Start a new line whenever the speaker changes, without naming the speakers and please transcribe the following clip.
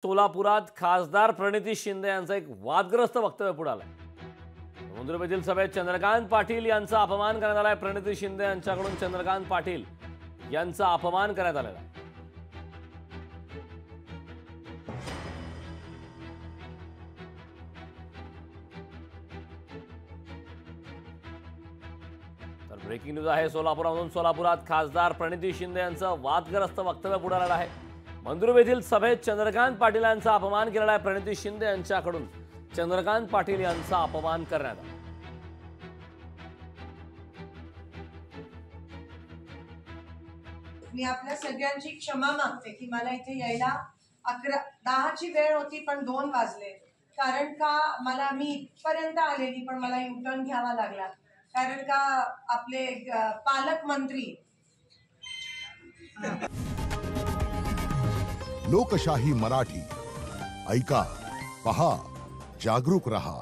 सोलापुरात खासदार प्रणिती शिंदे यांचं एक वादग्रस्त वक्तव्य पुढे आलंय। मुंद्रुपेतील सभेत चंद्रकांत पाटील यांचा अपमान करण्यात आलाय। प्रणिती शिंदे यांच्याकडून चंद्रकांत पाटील यांचा अपमान करण्यात आलेला आहे। तर ब्रेकिंग न्यूज आहे सोलापुरातून। सोलापुरात खासदार प्रणिती शिंदे यांचं वादग्रस्त वक्तव्य पुढे आलं आहे। मंद्रुप येथील सभेत चंद्रकांत पाटील यांचा अपमान केलेला आहे। प्रणिती शिंदे यांच्याकडून चंद्रकांत पाटील यांचा अपमान करण्यात आला।
मी आपल्या सगळ्यांची क्षमा मागते की मला इथे यायला 10 ची वेळ होती पण 2 वाजले। कारण का मी इथपर्यंत आलेली पण मला युटर्न घ्यावा लागला। कारण का आपले पालकमंत्री
लोकशाही मराठी ऐका, पहा, जागरूक रहा।